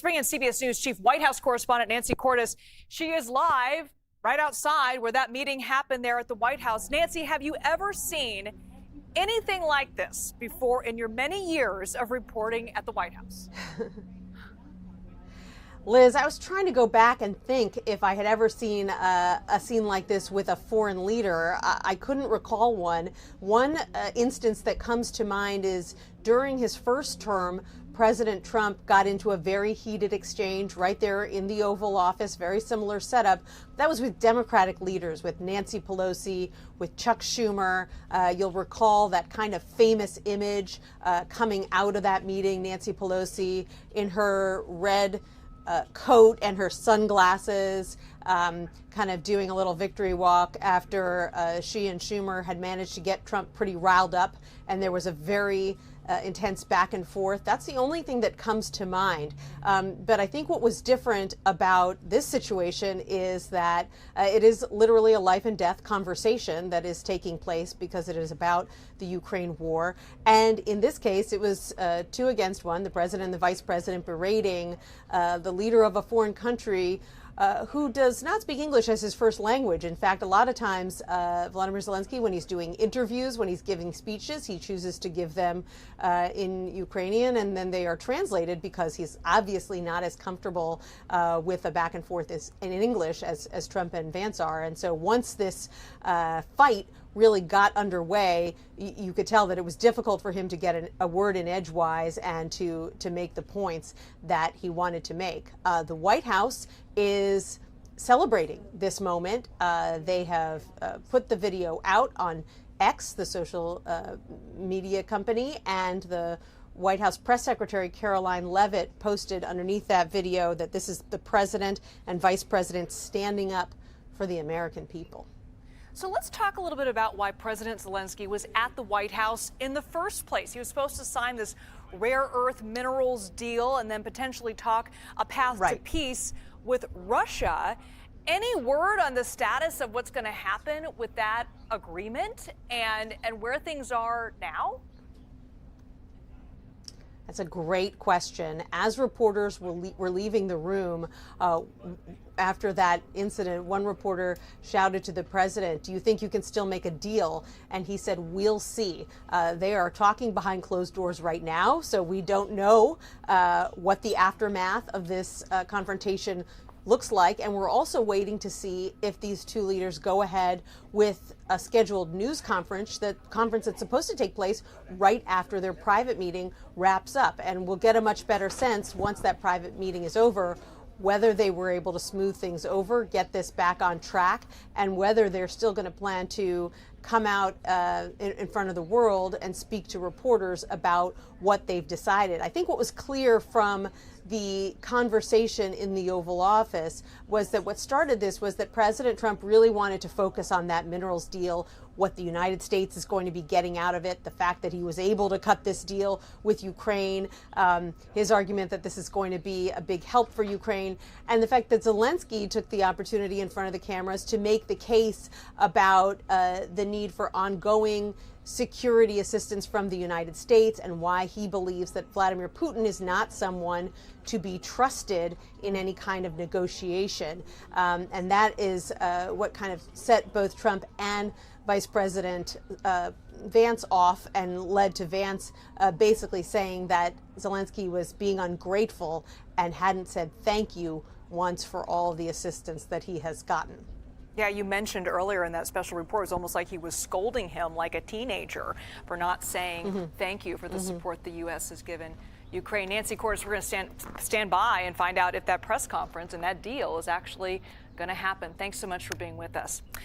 bring in CBS News Chief White House correspondent Nancy Cordes. She is live right outside where that meeting happened there at the White House. Nancy, have you ever seen anything like this before in your many years of reporting at the White House? Liz, I was trying to go back and think if I had ever seen a scene like this with a foreign leader. I couldn't recall one. One instance that comes to mind is during his first term, President Trump got into a very heated exchange right there in the Oval Office, very similar setup. That was with Democratic leaders, with Nancy Pelosi, with Chuck Schumer. You'll recall that kind of famous image coming out of that meeting, Nancy Pelosi in her red coat and her sunglasses, kind of doing a little victory walk after she and Schumer had managed to get Trump pretty riled up, and there was a very intense back and forth. That's the only thing that comes to mind. But I think what was different about this situation is that it is literally a life and death conversation that is taking place because it is about the Ukraine war. And in this case, it was 2 against 1, the president and the vice president berating the leader of a foreign country who does not speak English as his first language. In fact, a lot of times, Volodymyr Zelenskyy, when he's doing interviews, when he's giving speeches, he chooses to give them in Ukrainian, and then they are translated because he's obviously not as comfortable with a back and forth in English as Trump and Vance are. And so once this fight really got underway, you could tell that it was difficult for him to get a word in edgewise and to make the points that he wanted to make. The White House is celebrating this moment. They have put the video out on X, the social media company, and the White House press secretary Caroline Leavitt posted underneath that video that this is the president and vice president standing up for the American people. So let's talk a little bit about why President Zelenskyy was at the White House in the first place. He was supposed to sign this rare earth minerals deal and then potentially talk a path to peace with Russia. Any word on the status of what's going to happen with that agreement and where things are now? That's a great question. As reporters were leaving the room after that incident, one reporter shouted to the president, "Do you think you can still make a deal?" And he said, "We'll see." They are talking behind closed doors right now, so we don't know what the aftermath of this confrontation looks like, and we're also waiting to see if these 2 leaders go ahead with a scheduled news conference that's supposed to take place right after their private meeting wraps up. And we'll get a much better sense once that private meeting is over whether they were able to smooth things over, get this back on track, and whether they're still going to plan to come out in front of the world and speak to reporters about what they've decided. I think what was clear from the conversation in the Oval Office was that what started this was that President Trump really wanted to focus on that minerals deal, what the United States is going to be getting out of it, the fact that he was able to cut this deal with Ukraine, his argument that this is going to be a big help for Ukraine, and the fact that Zelenskyy took the opportunity in front of the cameras to make the case about the need for ongoing security assistance from the United States and why he believes that Vladimir Putin is not someone to be trusted in any kind of negotiation. And that is what kind of set both Trump and Vice President Vance off and led to Vance basically saying that Zelenskyy was being ungrateful and hadn't said thank you once for all the assistance that he has gotten. Yeah, you mentioned earlier in that special report, it was almost like he was scolding him like a teenager for not saying thank you for the support the U.S. has given Ukraine. Nancy Cordes, we're going to stand by and find out if that press conference and that deal is actually going to happen. Thanks so much for being with us.